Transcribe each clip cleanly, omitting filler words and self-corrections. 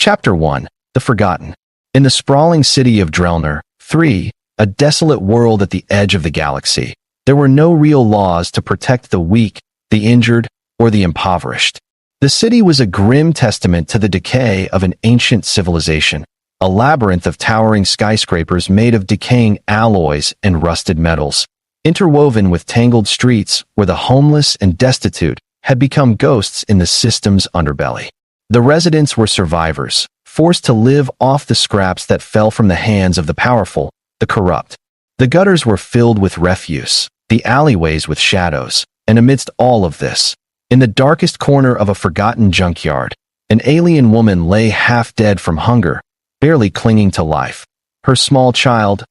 Chapter 1. The Forgotten. In the sprawling city of Drelner, 3, a desolate world at the edge of the galaxy, there were no real laws to protect the weak, the injured, or the impoverished. The city was a grim testament to the decay of an ancient civilization, a labyrinth of towering skyscrapers made of decaying alloys and rusted metals, interwoven with tangled streets where the homeless and destitute had become ghosts in the system's underbelly. The residents were survivors, forced to live off the scraps that fell from the hands of the powerful, the corrupt. The gutters were filled with refuse, the alleyways with shadows, and amidst all of this, in the darkest corner of a forgotten junkyard, an alien woman lay half dead from hunger, barely clinging to life. Her small child,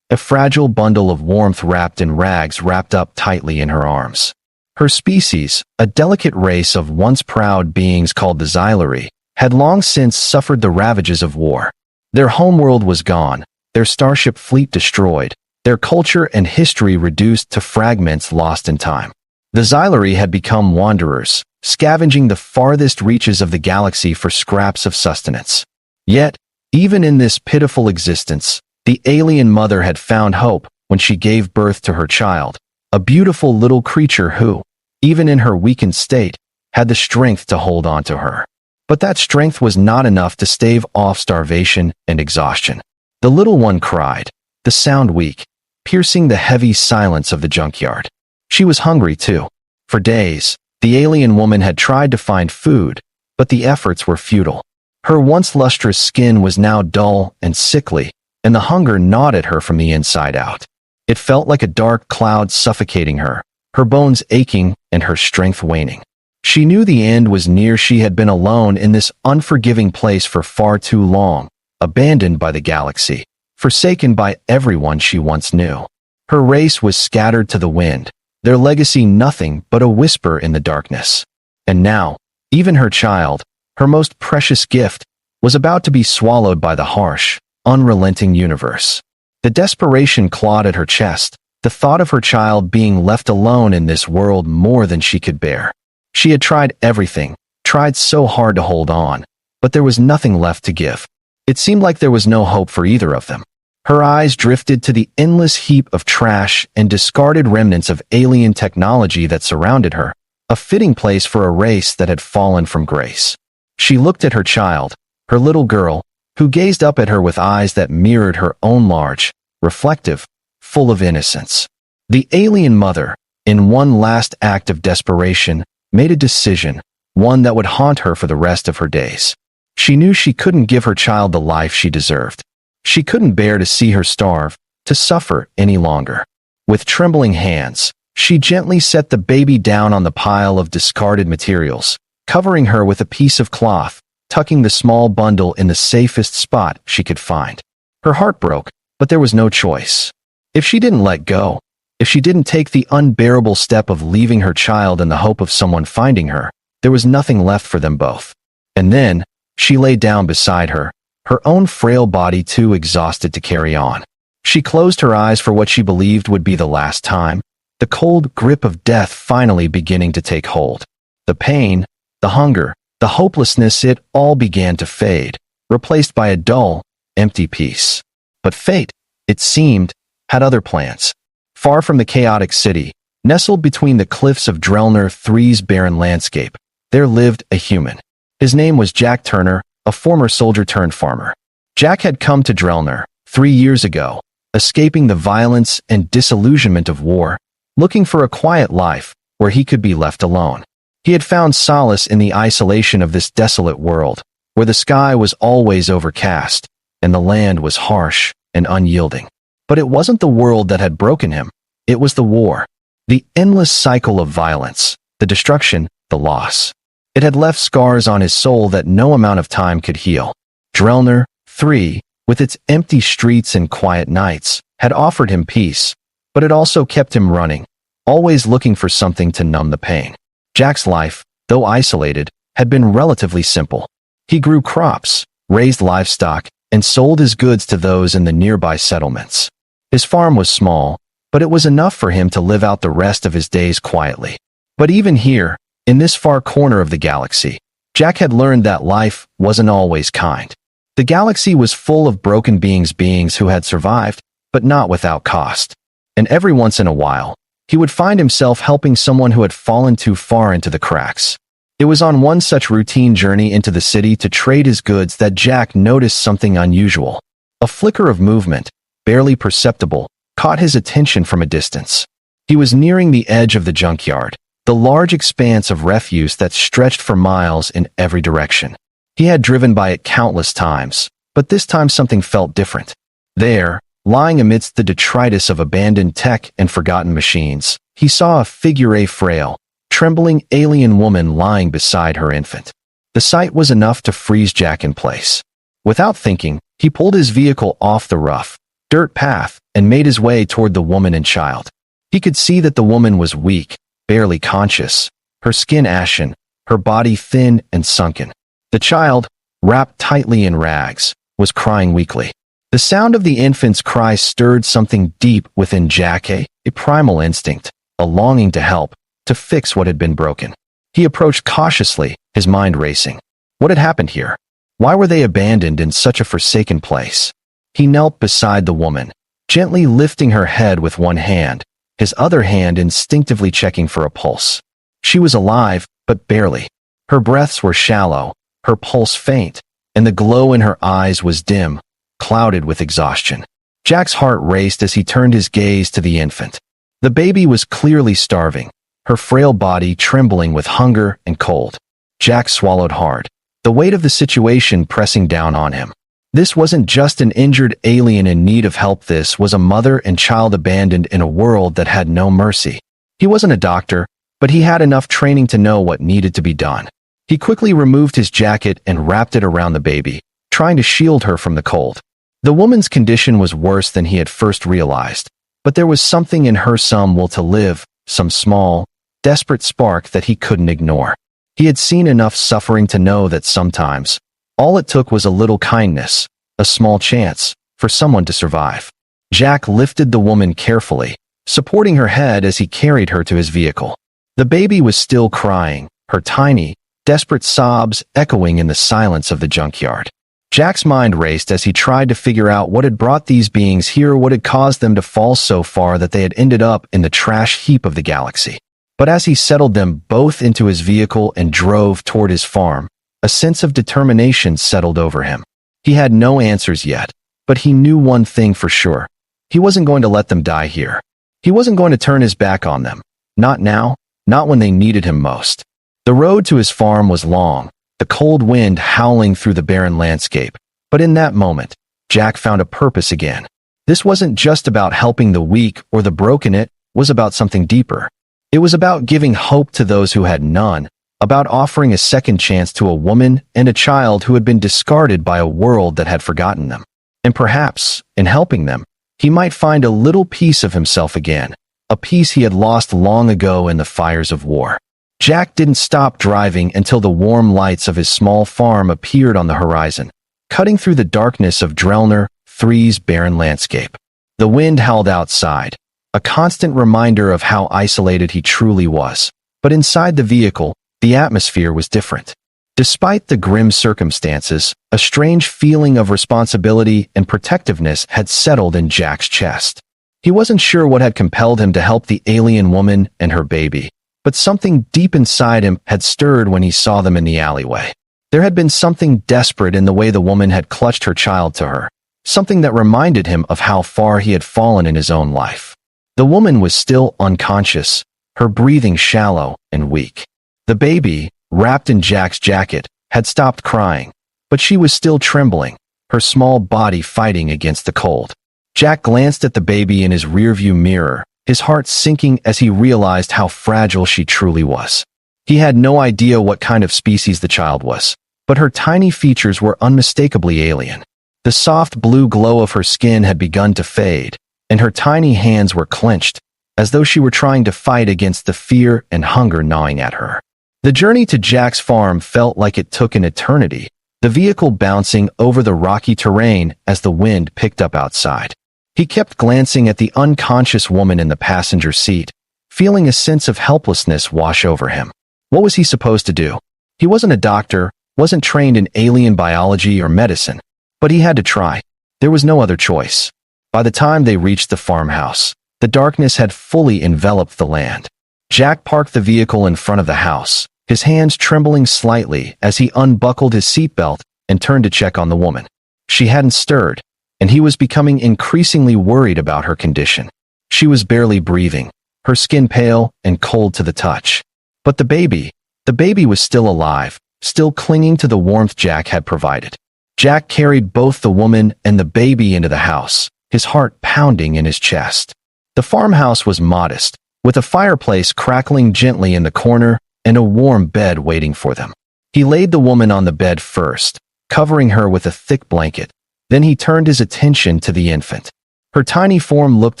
a fragile bundle of warmth wrapped in rags wrapped up tightly in her arms. Her species, a delicate race of once proud beings called the Zalthari, had long since suffered the ravages of war. Their homeworld was gone, their starship fleet destroyed, their culture and history reduced to fragments lost in time. The Zalthari had become wanderers, scavenging the farthest reaches of the galaxy for scraps of sustenance. Yet, even in this pitiful existence, the alien mother had found hope when she gave birth to her child, a beautiful little creature who, even in her weakened state, had the strength to hold on to her. But that strength was not enough to stave off starvation and exhaustion. The little one cried, the sound weak, piercing the heavy silence of the junkyard. She was hungry too. For days, the alien woman had tried to find food, but the efforts were futile. Her once lustrous skin was now dull and sickly, and the hunger gnawed at her from the inside out. It felt like a dark cloud suffocating her, her bones aching and her strength waning. She knew the end was near. She had been alone in this unforgiving place for far too long, abandoned by the galaxy, forsaken by everyone she once knew. Her race was scattered to the wind, their legacy nothing but a whisper in the darkness. And now, even her child, her most precious gift, was about to be swallowed by the harsh, unrelenting universe. The desperation clawed at her chest, the thought of her child being left alone in this world more than she could bear. She had tried everything, tried so hard to hold on, but there was nothing left to give. It seemed like there was no hope for either of them. Her eyes drifted to the endless heap of trash and discarded remnants of alien technology that surrounded her, a fitting place for a race that had fallen from grace. She looked at her child, her little girl, who gazed up at her with eyes that mirrored her own large, reflective, full of innocence. The alien mother, in one last act of desperation, made a decision, one that would haunt her for the rest of her days. She knew she couldn't give her child the life she deserved. She couldn't bear to see her starve, to suffer any longer. With trembling hands, she gently set the baby down on the pile of discarded materials, covering her with a piece of cloth, tucking the small bundle in the safest spot she could find. Her heart broke, but there was no choice. If she didn't let go, if she didn't take the unbearable step of leaving her child in the hope of someone finding her, there was nothing left for them both. And then, she lay down beside her, her own frail body too exhausted to carry on. She closed her eyes for what she believed would be the last time, the cold grip of death finally beginning to take hold. The pain, the hunger, the hopelessness, it all began to fade, replaced by a dull, empty peace. But fate, it seemed, had other plans. Far from the chaotic city, nestled between the cliffs of Drelner 3's barren landscape, there lived a human. His name was Jack Turner, a former soldier-turned-farmer. Jack had come to Drelner 3 years ago, escaping the violence and disillusionment of war, looking for a quiet life where he could be left alone. He had found solace in the isolation of this desolate world, where the sky was always overcast, and the land was harsh and unyielding. But it wasn't the world that had broken him, it was the war. The endless cycle of violence, the destruction, the loss. It had left scars on his soul that no amount of time could heal. Drelner 3, with its empty streets and quiet nights, had offered him peace, but it also kept him running, always looking for something to numb the pain. Jack's life, though isolated, had been relatively simple. He grew crops, raised livestock, and sold his goods to those in the nearby settlements. His farm was small, but it was enough for him to live out the rest of his days quietly. But even here, in this far corner of the galaxy, Jack had learned that life wasn't always kind. The galaxy was full of broken beings who had survived, but not without cost. And every once in a while, he would find himself helping someone who had fallen too far into the cracks. It was on one such routine journey into the city to trade his goods that Jack noticed something unusual. A flicker of movement, barely perceptible, caught his attention from a distance. He was nearing the edge of the junkyard, the large expanse of refuse that stretched for miles in every direction. He had driven by it countless times, but this time something felt different. There, lying amidst the detritus of abandoned tech and forgotten machines, he saw a frail, trembling alien woman lying beside her infant. The sight was enough to freeze Jack in place. Without thinking, he pulled his vehicle off the rough, dirt path and made his way toward the woman and child. He could see that the woman was weak, barely conscious, her skin ashen, her body thin and sunken. The child, wrapped tightly in rags, was crying weakly. The sound of the infant's cry stirred something deep within Jack, a primal instinct, a longing to help, to fix what had been broken. He approached cautiously, his mind racing. What had happened here? Why were they abandoned in such a forsaken place? He knelt beside the woman, gently lifting her head with one hand, his other hand instinctively checking for a pulse. She was alive, but barely. Her breaths were shallow, her pulse faint, and the glow in her eyes was dim, clouded with exhaustion. Jack's heart raced as he turned his gaze to the infant. The baby was clearly starving, her frail body trembling with hunger and cold. Jack swallowed hard, the weight of the situation pressing down on him. This wasn't just an injured alien in need of help, this was a mother and child abandoned in a world that had no mercy. He wasn't a doctor, but he had enough training to know what needed to be done. He quickly removed his jacket and wrapped it around the baby, trying to shield her from the cold. The woman's condition was worse than he had first realized, but there was something in her, some will to live, some small, desperate spark that he couldn't ignore. He had seen enough suffering to know that sometimes, all it took was a little kindness, a small chance, for someone to survive. Jack lifted the woman carefully, supporting her head as he carried her to his vehicle. The baby was still crying, her tiny, desperate sobs echoing in the silence of the junkyard. Jack's mind raced as he tried to figure out what had brought these beings here, what had caused them to fall so far that they had ended up in the trash heap of the galaxy. But as he settled them both into his vehicle and drove toward his farm, a sense of determination settled over him. He had no answers yet, but he knew one thing for sure. He wasn't going to let them die here. He wasn't going to turn his back on them. Not now, not when they needed him most. The road to his farm was long, the cold wind howling through the barren landscape. But in that moment, Jack found a purpose again. This wasn't just about helping the weak or the broken, it was about something deeper. It was about giving hope to those who had none, about offering a second chance to a woman and a child who had been discarded by a world that had forgotten them. And perhaps, in helping them, he might find a little piece of himself again, a piece he had lost long ago in the fires of war. Jack didn't stop driving until the warm lights of his small farm appeared on the horizon, cutting through the darkness of Drelner 3's barren landscape. The wind howled outside, a constant reminder of how isolated he truly was. But inside the vehicle, the atmosphere was different. Despite the grim circumstances, a strange feeling of responsibility and protectiveness had settled in Jack's chest. He wasn't sure what had compelled him to help the alien woman and her baby, but something deep inside him had stirred when he saw them in the alleyway. There had been something desperate in the way the woman had clutched her child to her, something that reminded him of how far he had fallen in his own life. The woman was still unconscious, her breathing shallow and weak. The baby, wrapped in Jack's jacket, had stopped crying, but she was still trembling, her small body fighting against the cold. Jack glanced at the baby in his rearview mirror, his heart sinking as he realized how fragile she truly was. He had no idea what kind of species the child was, but her tiny features were unmistakably alien. The soft blue glow of her skin had begun to fade, and her tiny hands were clenched, as though she were trying to fight against the fear and hunger gnawing at her. The journey to Jack's farm felt like it took an eternity, the vehicle bouncing over the rocky terrain as the wind picked up outside. He kept glancing at the unconscious woman in the passenger seat, feeling a sense of helplessness wash over him. What was he supposed to do? He wasn't a doctor, wasn't trained in alien biology or medicine, but he had to try. There was no other choice. By the time they reached the farmhouse, the darkness had fully enveloped the land. Jack parked the vehicle in front of the house, his hands trembling slightly as he unbuckled his seatbelt and turned to check on the woman. She hadn't stirred, and he was becoming increasingly worried about her condition. She was barely breathing, her skin pale and cold to the touch. But the baby was still alive, still clinging to the warmth Jack had provided. Jack carried both the woman and the baby into the house, his heart pounding in his chest. The farmhouse was modest, with a fireplace crackling gently in the corner and a warm bed waiting for them. He laid the woman on the bed first, covering her with a thick blanket. Then he turned his attention to the infant. Her tiny form looked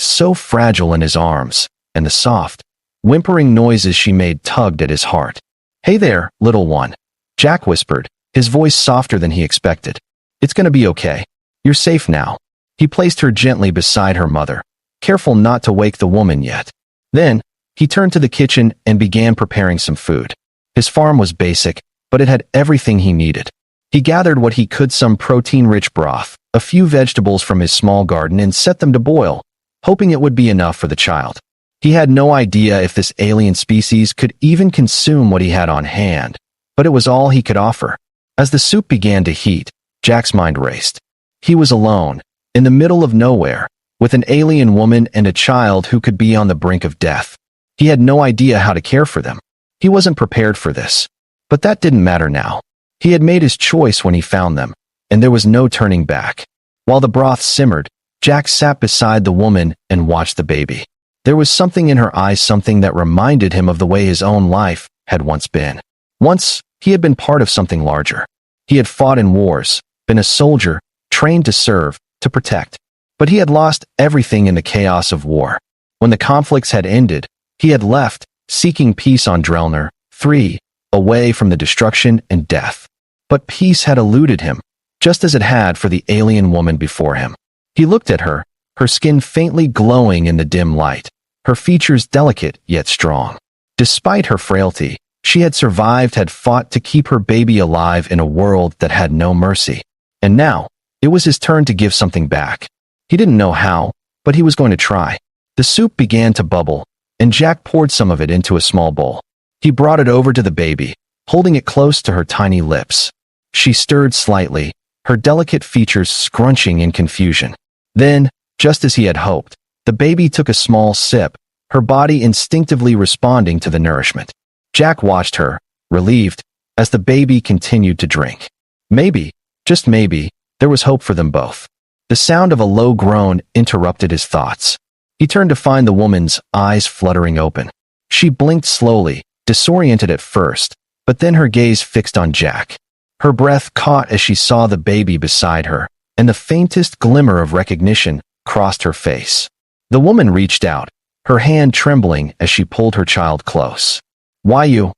so fragile in his arms, and the soft, whimpering noises she made tugged at his heart. "Hey there, little one," Jack whispered, his voice softer than he expected. "It's gonna be okay. You're safe now." He placed her gently beside her mother, careful not to wake the woman yet. Then, he turned to the kitchen and began preparing some food. His farm was basic, but it had everything he needed. He gathered what he could, some protein-rich broth, a few vegetables from his small garden, and set them to boil, hoping it would be enough for the child. He had no idea if this alien species could even consume what he had on hand, but it was all he could offer. As the soup began to heat, Jack's mind raced. He was alone, in the middle of nowhere, with an alien woman and a child who could be on the brink of death. He had no idea how to care for them. He wasn't prepared for this. But that didn't matter now. He had made his choice when he found them, and there was no turning back. While the broth simmered, Jack sat beside the woman and watched the baby. There was something in her eyes, something that reminded him of the way his own life had once been. Once, he had been part of something larger. He had fought in wars, been a soldier, trained to serve, to protect. But he had lost everything in the chaos of war. When the conflicts had ended, he had left, seeking peace on Drelner 3, away from the destruction and death. But peace had eluded him, just as it had for the alien woman before him. He looked at her, her skin faintly glowing in the dim light, her features delicate yet strong. Despite her frailty, she had survived, had fought to keep her baby alive in a world that had no mercy. And now, it was his turn to give something back. He didn't know how, but he was going to try. The soup began to bubble, and Jack poured some of it into a small bowl. He brought it over to the baby, holding it close to her tiny lips. She stirred slightly, her delicate features scrunching in confusion. Then, just as he had hoped, the baby took a small sip, her body instinctively responding to the nourishment. Jack watched her, relieved, as the baby continued to drink. Maybe, just maybe, there was hope for them both. The sound of a low groan interrupted his thoughts. He turned to find the woman's eyes fluttering open. She blinked slowly, disoriented at first, but then her gaze fixed on Jack. Her breath caught as she saw the baby beside her, and the faintest glimmer of recognition crossed her face. The woman reached out, her hand trembling as she pulled her child close. "Why you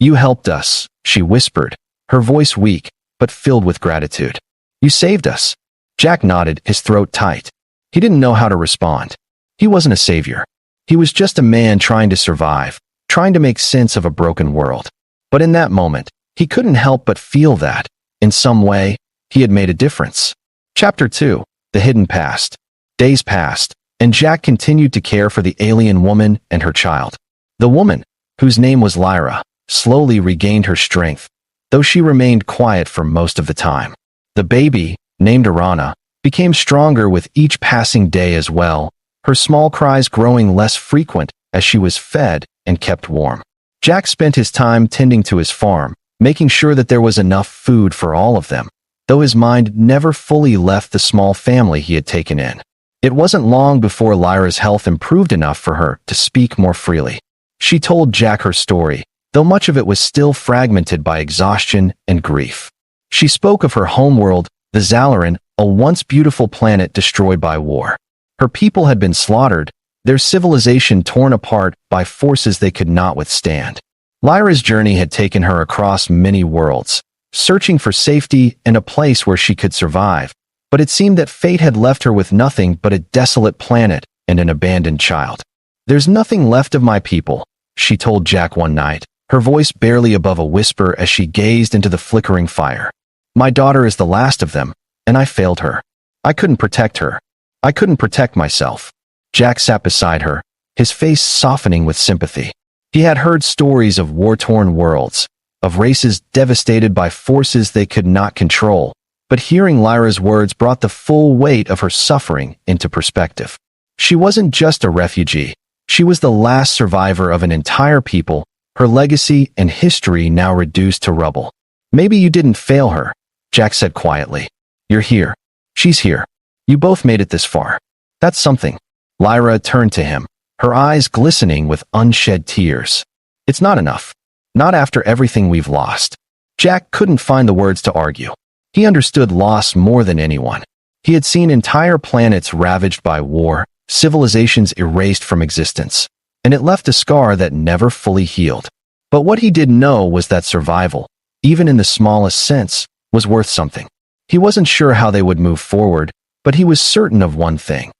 helped us," she whispered, her voice weak, but filled with gratitude. "You saved us." Jack nodded, his throat tight. He didn't know how to respond. He wasn't a savior. He was just a man trying to survive, trying to make sense of a broken world. But in that moment, he couldn't help but feel that, in some way, he had made a difference. Chapter 2, The Hidden Past. Days passed, and Jack continued to care for the alien woman and her child. The woman, whose name was Lyra, slowly regained her strength, though she remained quiet for most of the time. The baby, named Arana, became stronger with each passing day as well, her small cries growing less frequent as she was fed and kept warm. Jack spent his time tending to his farm, making sure that there was enough food for all of them, though his mind never fully left the small family he had taken in. It wasn't long before Lyra's health improved enough for her to speak more freely. She told Jack her story, though much of it was still fragmented by exhaustion and grief. She spoke of her homeworld, the Zalthari, a once beautiful planet destroyed by war. Her people had been slaughtered, their civilization torn apart by forces they could not withstand. Lyra's journey had taken her across many worlds, searching for safety and a place where she could survive, but it seemed that fate had left her with nothing but a desolate planet and an abandoned child. "There's nothing left of my people," she told Jack one night, her voice barely above a whisper as she gazed into the flickering fire. My daughter is the last of them, and I failed her. I couldn't protect her. I couldn't protect myself. Jack sat beside her, his face softening with sympathy. He had heard stories of war-torn worlds, of races devastated by forces they could not control, but hearing Lyra's words brought the full weight of her suffering into perspective. She wasn't just a refugee. She was the last survivor of an entire people, her legacy and history now reduced to rubble. Maybe you didn't fail her, Jack said quietly. You're here. She's here. You both made it this far. That's something. Lyra turned to him, her eyes glistening with unshed tears. It's not enough. Not after everything we've lost. Jack couldn't find the words to argue. He understood loss more than anyone. He had seen entire planets ravaged by war, civilizations erased from existence, and it left a scar that never fully healed. But what he didn't know was that survival, even in the smallest sense, was worth something. He wasn't sure how they would move forward, but he was certain of one thing.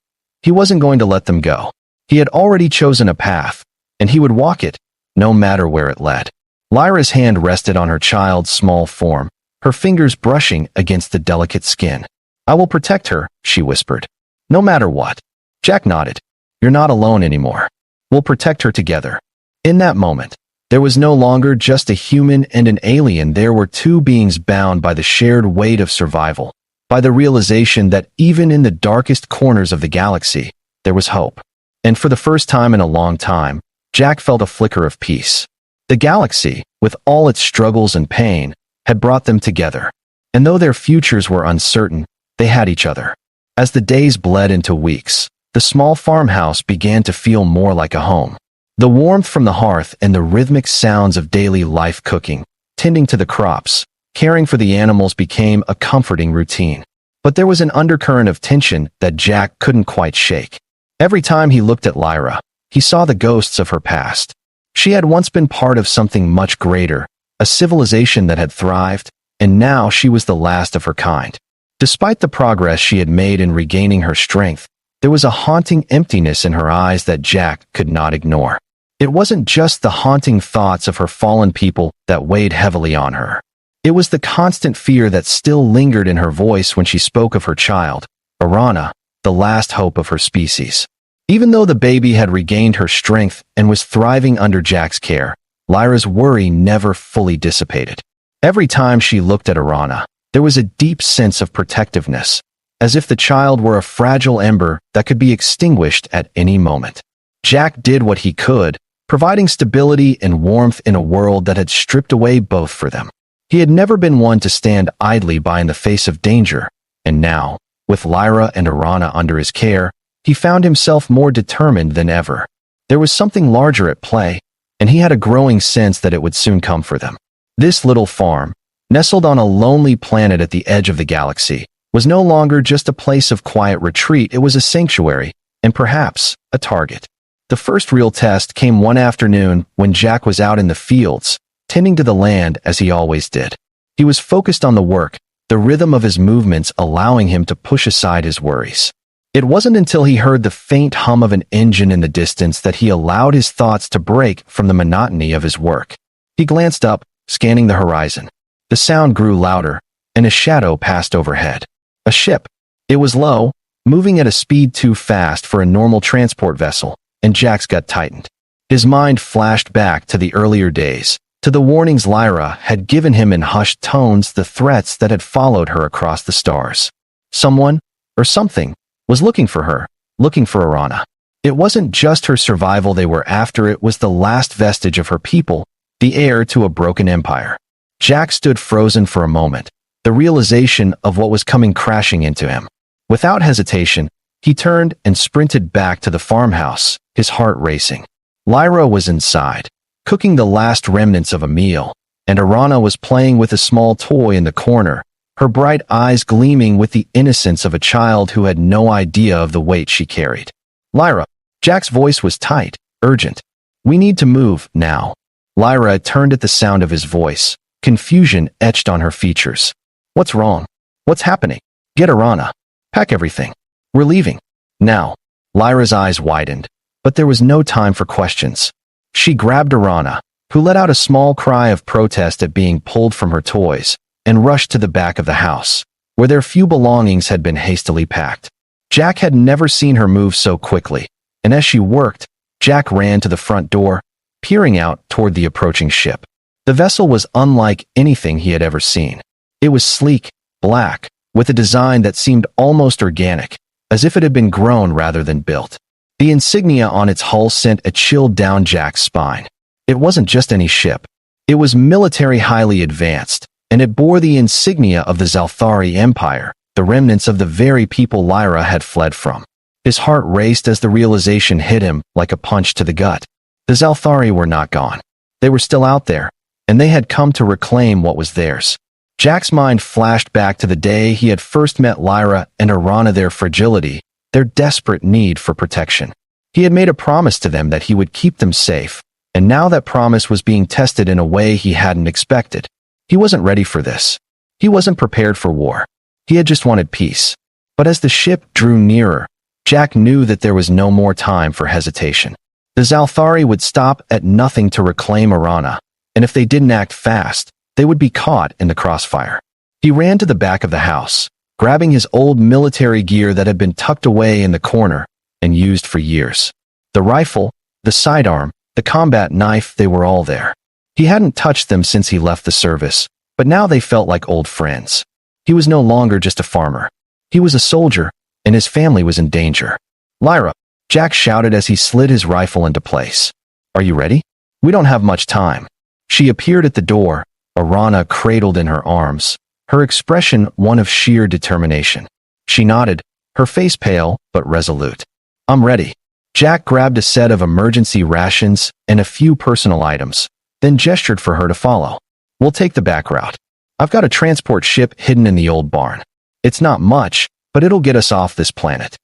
He wasn't going to let them go. He had already chosen a path, and he would walk it, no matter where it led. Lyra's hand rested on her child's small form, her fingers brushing against the delicate skin. I will protect her, she whispered. No matter what. Jack nodded. You're not alone anymore. We'll protect her together. In that moment, there was no longer just a human and an alien. There were two beings bound by the shared weight of survival, by the realization that even in the darkest corners of the galaxy, there was hope. And for the first time in a long time, Jack felt a flicker of peace. The galaxy, with all its struggles and pain, had brought them together. And though their futures were uncertain, they had each other. As the days bled into weeks, the small farmhouse began to feel more like a home. The warmth from the hearth and the rhythmic sounds of daily life cooking, tending to the crops, caring for the animals became a comforting routine. But there was an undercurrent of tension that Jack couldn't quite shake. Every time he looked at Lyra, he saw the ghosts of her past. She had once been part of something much greater, a civilization that had thrived, and now she was the last of her kind. Despite the progress she had made in regaining her strength, there was a haunting emptiness in her eyes that Jack could not ignore. It wasn't just the haunting thoughts of her fallen people that weighed heavily on her. It was the constant fear that still lingered in her voice when she spoke of her child, Arana, the last hope of her species. Even though the baby had regained her strength and was thriving under Jack's care, Lyra's worry never fully dissipated. Every time she looked at Arana, there was a deep sense of protectiveness, as if the child were a fragile ember that could be extinguished at any moment. Jack did what he could, providing stability and warmth in a world that had stripped away both for them. He had never been one to stand idly by in the face of danger, and now, with Lyra and Arana under his care, he found himself more determined than ever. There was something larger at play, and he had a growing sense that it would soon come for them. This little farm, nestled on a lonely planet at the edge of the galaxy, was no longer just a place of quiet retreat. It was a sanctuary, and perhaps a target. The first real test came one afternoon when Jack was out in the fields, tending to the land as he always did. He was focused on the work, the rhythm of his movements allowing him to push aside his worries. It wasn't until he heard the faint hum of an engine in the distance that he allowed his thoughts to break from the monotony of his work. He glanced up, scanning the horizon. The sound grew louder, and a shadow passed overhead. A ship. It was low, moving at a speed too fast for a normal transport vessel, and Jack's gut tightened. His mind flashed back to the earlier days, to the warnings Lyra had given him in hushed tones, the threats that had followed her across the stars. Someone, or something, was looking for her, looking for Arana. It wasn't just her survival they were after, it was the last vestige of her people, the heir to a broken empire. Jack stood frozen for a moment, the realization of what was coming crashing into him. Without hesitation, he turned and sprinted back to the farmhouse, his heart racing. Lyra was inside, cooking the last remnants of a meal, and Arana was playing with a small toy in the corner, her bright eyes gleaming with the innocence of a child who had no idea of the weight she carried. Lyra. Jack's voice was tight, urgent. We need to move, now. Lyra turned at the sound of his voice, confusion etched on her features. What's wrong? What's happening? Get Arana. Pack everything. We're leaving. Now. Lyra's eyes widened, but there was no time for questions. She grabbed Arana, who let out a small cry of protest at being pulled from her toys and rushed to the back of the house, where their few belongings had been hastily packed. Jack had never seen her move so quickly, and as she worked, Jack ran to the front door, peering out toward the approaching ship. The vessel was unlike anything he had ever seen. It was sleek, black, with a design that seemed almost organic, as if it had been grown rather than built. The insignia on its hull sent a chill down Jack's spine. It wasn't just any ship. It was military highly advanced, and it bore the insignia of the Zalthari Empire, the remnants of the very people Lyra had fled from. His heart raced as the realization hit him like a punch to the gut. The Zalthari were not gone. They were still out there, and they had come to reclaim what was theirs. Jack's mind flashed back to the day he had first met Lyra and Arana, their fragility, their desperate need for protection. He had made a promise to them that he would keep them safe, and now that promise was being tested in a way he hadn't expected. He wasn't ready for this. He wasn't prepared for war. He had just wanted peace. But as the ship drew nearer, Jack knew that there was no more time for hesitation. The Zalthari would stop at nothing to reclaim Arana, and if they didn't act fast, they would be caught in the crossfire. He ran to the back of the house, grabbing his old military gear that had been tucked away in the corner and used for years. The rifle, the sidearm, the combat knife, they were all there. He hadn't touched them since he left the service, but now they felt like old friends. He was no longer just a farmer. He was a soldier, and his family was in danger. "Lyra," Jack shouted as he slid his rifle into place. "Are you ready? We don't have much time." She appeared at the door, Arana cradled in her arms, her expression one of sheer determination. She nodded, her face pale but resolute. "I'm ready." Jack grabbed a set of emergency rations and a few personal items, then gestured for her to follow. "We'll take the back route. I've got a transport ship hidden in the old barn. It's not much, but it'll get us off this planet."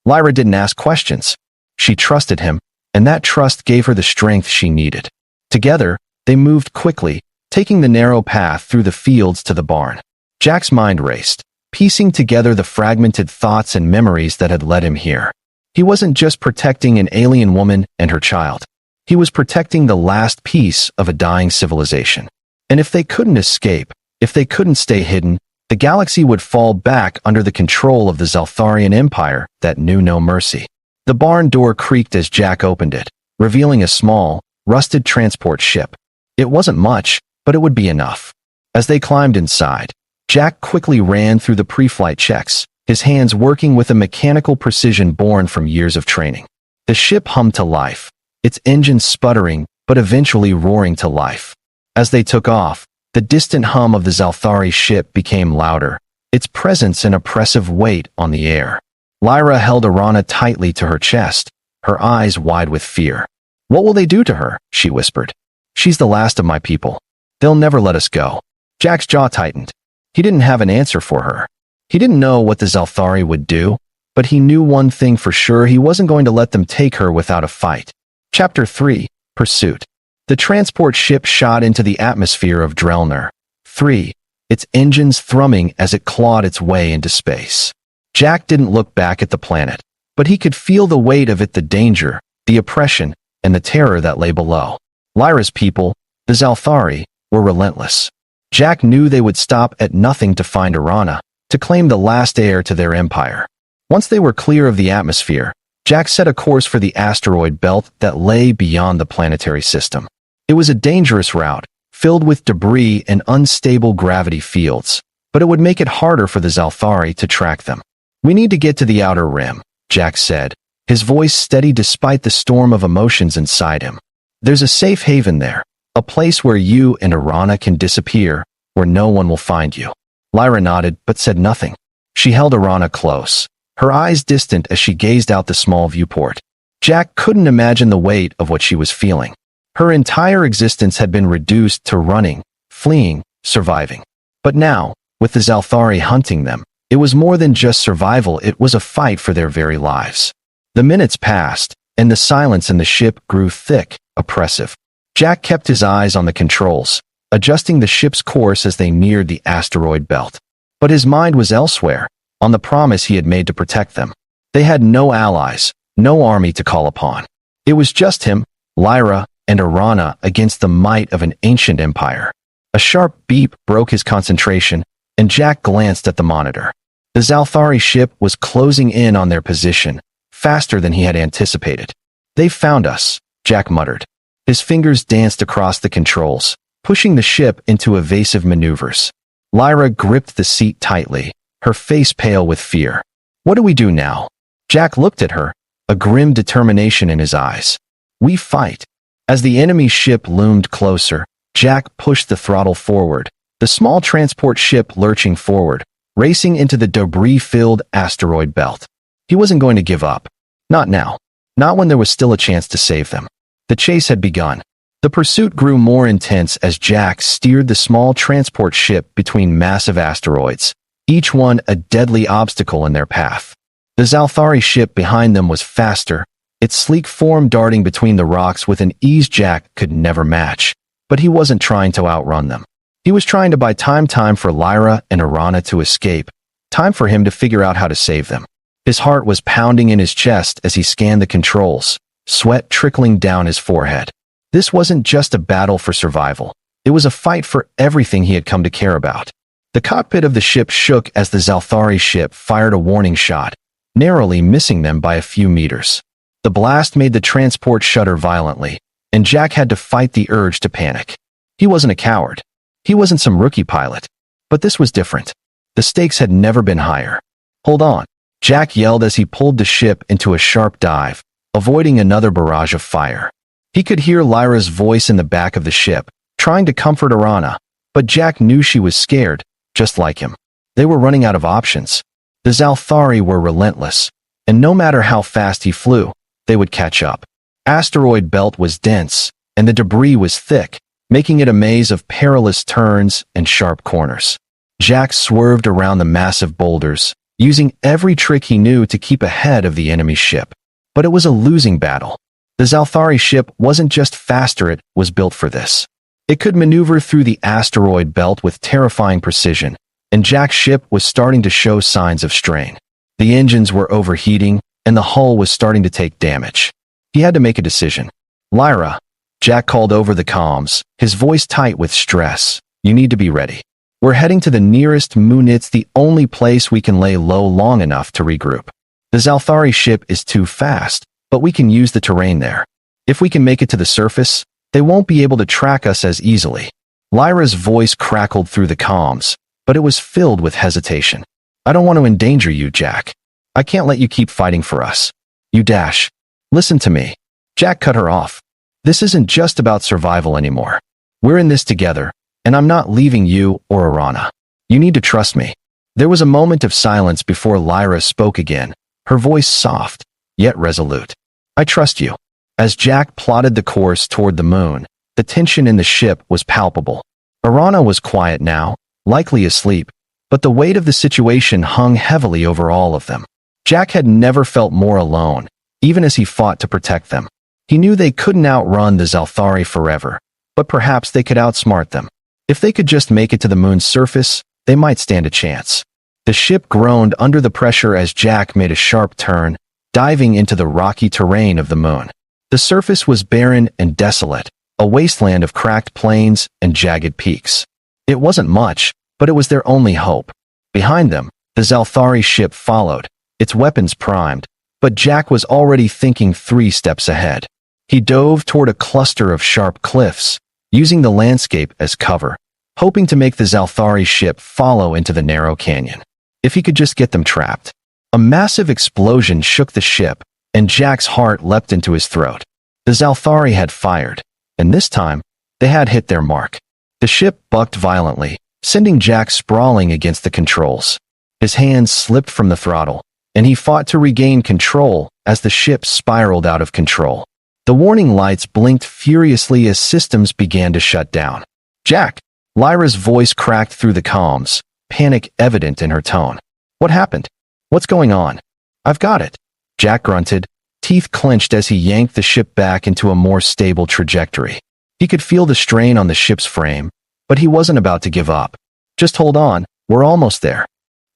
Lyra didn't ask questions. She trusted him, and that trust gave her the strength she needed. Together, they moved quickly, taking the narrow path through the fields to the barn. Jack's mind raced, piecing together the fragmented thoughts and memories that had led him here. He wasn't just protecting an alien woman and her child. He was protecting the last piece of a dying civilization. And if they couldn't escape, if they couldn't stay hidden, the galaxy would fall back under the control of the Zaltharian Empire that knew no mercy. The barn door creaked as Jack opened it, revealing a small, rusted transport ship. It wasn't much, but it would be enough. As they climbed inside, Jack quickly ran through the pre-flight checks, his hands working with a mechanical precision born from years of training. The ship hummed to life, its engines sputtering, but eventually roaring to life. As they took off, the distant hum of the Zalthari ship became louder, its presence an oppressive weight on the air. Lyra held Arana tightly to her chest, her eyes wide with fear. "What will they do to her?" she whispered. "She's the last of my people. They'll never let us go." Jack's jaw tightened. He didn't have an answer for her. He didn't know what the Zalthari would do, but he knew one thing for sure: he wasn't going to let them take her without a fight. Chapter 3: Pursuit. The transport ship shot into the atmosphere of Drelner 3, its engines thrumming as it clawed its way into space. Jack didn't look back at the planet, but he could feel the weight of it, the danger, the oppression, and the terror that lay below. Lyra's people, the Zalthari, were relentless. Jack knew they would stop at nothing to find Arana, to claim the last heir to their empire. Once they were clear of the atmosphere, Jack set a course for the asteroid belt that lay beyond the planetary system. It was a dangerous route, filled with debris and unstable gravity fields, but it would make it harder for the Zalthari to track them. "We need to get to the outer rim," Jack said, his voice steady despite the storm of emotions inside him. "There's a safe haven there, a place where you and Arana can disappear, where no one will find you." Lyra nodded but said nothing. She held Arana close, her eyes distant as she gazed out the small viewport. Jack couldn't imagine the weight of what she was feeling. Her entire existence had been reduced to running, fleeing, surviving. But now, with the Zalthari hunting them, it was more than just survival, it was a fight for their very lives. The minutes passed, and the silence in the ship grew thick, oppressive. Jack kept his eyes on the controls, adjusting the ship's course as they neared the asteroid belt. But his mind was elsewhere, on the promise he had made to protect them. They had no allies, no army to call upon. It was just him, Lyra, and Arana against the might of an ancient empire. A sharp beep broke his concentration, and Jack glanced at the monitor. The Zalthari ship was closing in on their position, faster than he had anticipated. "They've found us," Jack muttered. His fingers danced across the controls, pushing the ship into evasive maneuvers. Lyra gripped the seat tightly, her face pale with fear. "What do we do now?" Jack looked at her, a grim determination in his eyes. "We fight." As the enemy ship loomed closer, Jack pushed the throttle forward, the small transport ship lurching forward, racing into the debris-filled asteroid belt. He wasn't going to give up. Not now. Not when there was still a chance to save them. The chase had begun. The pursuit grew more intense as Jack steered the small transport ship between massive asteroids, each one a deadly obstacle in their path. The Zalthari ship behind them was faster, its sleek form darting between the rocks with an ease Jack could never match. But he wasn't trying to outrun them. He was trying to buy time for Lyra and Arana to escape, time for him to figure out how to save them. His heart was pounding in his chest as he scanned the controls, sweat trickling down his forehead. This wasn't just a battle for survival. It was a fight for everything he had come to care about. The cockpit of the ship shook as the Zalthari ship fired a warning shot, narrowly missing them by a few meters. The blast made the transport shudder violently, and Jack had to fight the urge to panic. He wasn't a coward. He wasn't some rookie pilot. But this was different. The stakes had never been higher. "Hold on," Jack yelled as he pulled the ship into a sharp dive, avoiding another barrage of fire. He could hear Lyra's voice in the back of the ship, trying to comfort Arana, but Jack knew she was scared, just like him. They were running out of options. The Zalthari were relentless, and no matter how fast he flew, they would catch up. Asteroid belt was dense, and the debris was thick, making it a maze of perilous turns and sharp corners. Jack swerved around the massive boulders, using every trick he knew to keep ahead of the enemy ship. But it was a losing battle. The Zalthari ship wasn't just faster, it was built for this. It could maneuver through the asteroid belt with terrifying precision, and Jack's ship was starting to show signs of strain. The engines were overheating, and the hull was starting to take damage. He had to make a decision. "Lyra," Jack called over the comms, his voice tight with stress. "You need to be ready. We're heading to the nearest moon. It's the only place we can lay low long enough to regroup. The Zalthari ship is too fast, but we can use the terrain there. If we can make it to the surface, they won't be able to track us as easily." Lyra's voice crackled through the comms, but it was filled with hesitation. "I don't want to endanger you, Jack. I can't let you keep fighting for us. You dash. Listen to me." Jack cut her off. "This isn't just about survival anymore. We're in this together, and I'm not leaving you or Arana. You need to trust me." There was a moment of silence before Lyra spoke again, her voice soft, yet resolute. "I trust you." As Jack plotted the course toward the moon, the tension in the ship was palpable. Arana was quiet now, likely asleep, but the weight of the situation hung heavily over all of them. Jack had never felt more alone, even as he fought to protect them. He knew they couldn't outrun the Zalthari forever, but perhaps they could outsmart them. If they could just make it to the moon's surface, they might stand a chance. The ship groaned under the pressure as Jack made a sharp turn, diving into the rocky terrain of the moon. The surface was barren and desolate, a wasteland of cracked plains and jagged peaks. It wasn't much, but it was their only hope. Behind them, the Zalthari ship followed, its weapons primed, but Jack was already thinking 3 steps ahead. He dove toward a cluster of sharp cliffs, using the landscape as cover, hoping to make the Zalthari ship follow into the narrow canyon. If he could just get them trapped. A massive explosion shook the ship, and Jack's heart leapt into his throat. The Zalthari had fired, and this time, they had hit their mark. The ship bucked violently, sending Jack sprawling against the controls. His hands slipped from the throttle, and he fought to regain control as the ship spiraled out of control. The warning lights blinked furiously as systems began to shut down. "Jack!" Lyra's voice cracked through the comms, panic evident in her tone. "What happened? What's going on?" "I've got it," Jack grunted, teeth clenched as he yanked the ship back into a more stable trajectory. He could feel the strain on the ship's frame, but he wasn't about to give up. "Just hold on, we're almost there."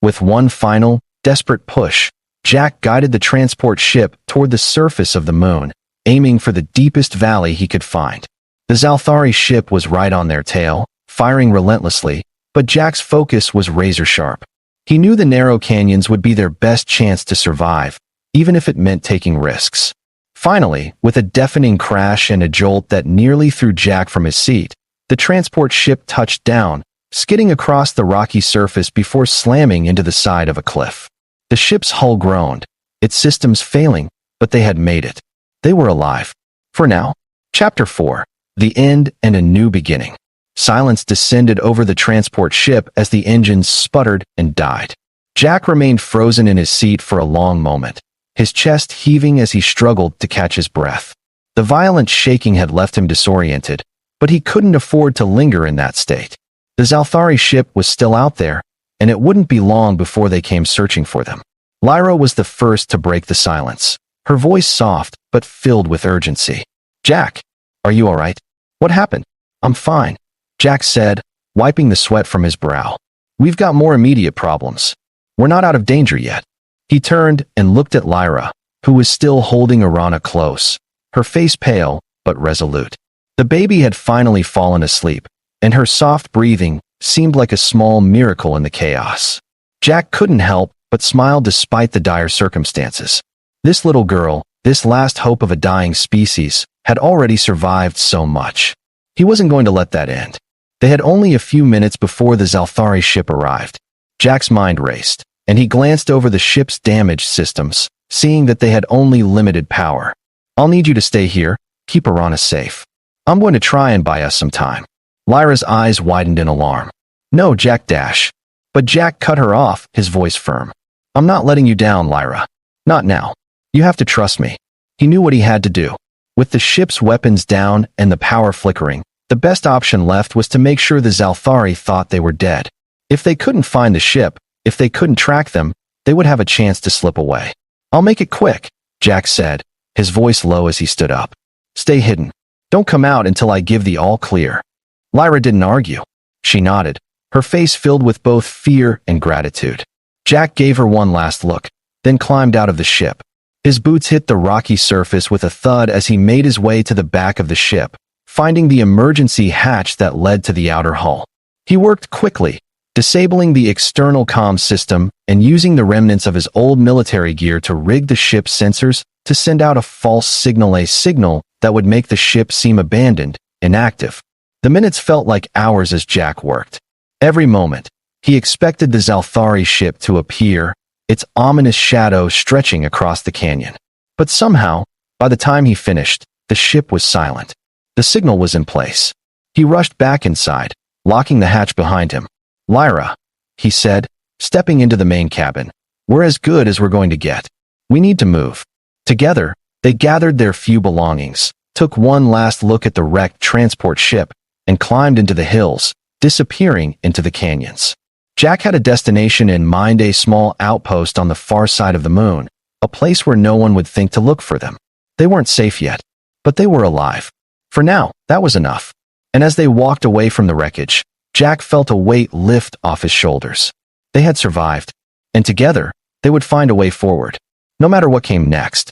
With one final, desperate push, Jack guided the transport ship toward the surface of the moon, aiming for the deepest valley he could find. The Zalthari ship was right on their tail, firing relentlessly, but Jack's focus was razor-sharp. He knew the narrow canyons would be their best chance to survive, even if it meant taking risks. Finally, with a deafening crash and a jolt that nearly threw Jack from his seat, the transport ship touched down, skidding across the rocky surface before slamming into the side of a cliff. The ship's hull groaned, its systems failing, but they had made it. They were alive. For now. Chapter 4. The End and a New Beginning. Silence descended over the transport ship as the engines sputtered and died. Jack remained frozen in his seat for a long moment, his chest heaving as he struggled to catch his breath. The violent shaking had left him disoriented, but he couldn't afford to linger in that state. The Zalthari ship was still out there, and it wouldn't be long before they came searching for them. Lyra was the first to break the silence, her voice soft but filled with urgency. "Jack, are you all right? What happened?" "I'm fine," Jack said, wiping the sweat from his brow. "We've got more immediate problems. We're not out of danger yet." He turned and looked at Lyra, who was still holding Arana close, her face pale but resolute. The baby had finally fallen asleep, and her soft breathing seemed like a small miracle in the chaos. Jack couldn't help but smile despite the dire circumstances. This little girl, this last hope of a dying species, had already survived so much. He wasn't going to let that end. They had only a few minutes before the Zalthari ship arrived. Jack's mind raced, and he glanced over the ship's damaged systems, seeing that they had only limited power. "I'll need you to stay here, keep Arana safe. I'm going to try and buy us some time." Lyra's eyes widened in alarm. "No, Jack dash." But Jack cut her off, his voice firm. "I'm not letting you down, Lyra. Not now. You have to trust me." He knew what he had to do. With the ship's weapons down and the power flickering, the best option left was to make sure the Zalthari thought they were dead. If they couldn't find the ship, if they couldn't track them, they would have a chance to slip away. "I'll make it quick," Jack said, his voice low as he stood up. "Stay hidden. Don't come out until I give the all clear." Lyra didn't argue. She nodded, her face filled with both fear and gratitude. Jack gave her one last look, then climbed out of the ship. His boots hit the rocky surface with a thud as he made his way to the back of the ship, finding the emergency hatch that led to the outer hull. He worked quickly, disabling the external comm system and using the remnants of his old military gear to rig the ship's sensors to send out a false signal that would make the ship seem abandoned, inactive. The minutes felt like hours as Jack worked. Every moment, he expected the Zalthari ship to appear, its ominous shadow stretching across the canyon. But somehow, by the time he finished, the ship was silent. The signal was in place. He rushed back inside, locking the hatch behind him. "Lyra," he said, stepping into the main cabin, "we're as good as we're going to get. We need to move." Together, they gathered their few belongings, took one last look at the wrecked transport ship, and climbed into the hills, disappearing into the canyons. Jack had a destination in mind, a small outpost on the far side of the moon, a place where no one would think to look for them. They weren't safe yet, but they were alive. For now, that was enough. And as they walked away from the wreckage, Jack felt a weight lift off his shoulders. They had survived, and together, they would find a way forward, no matter what came next.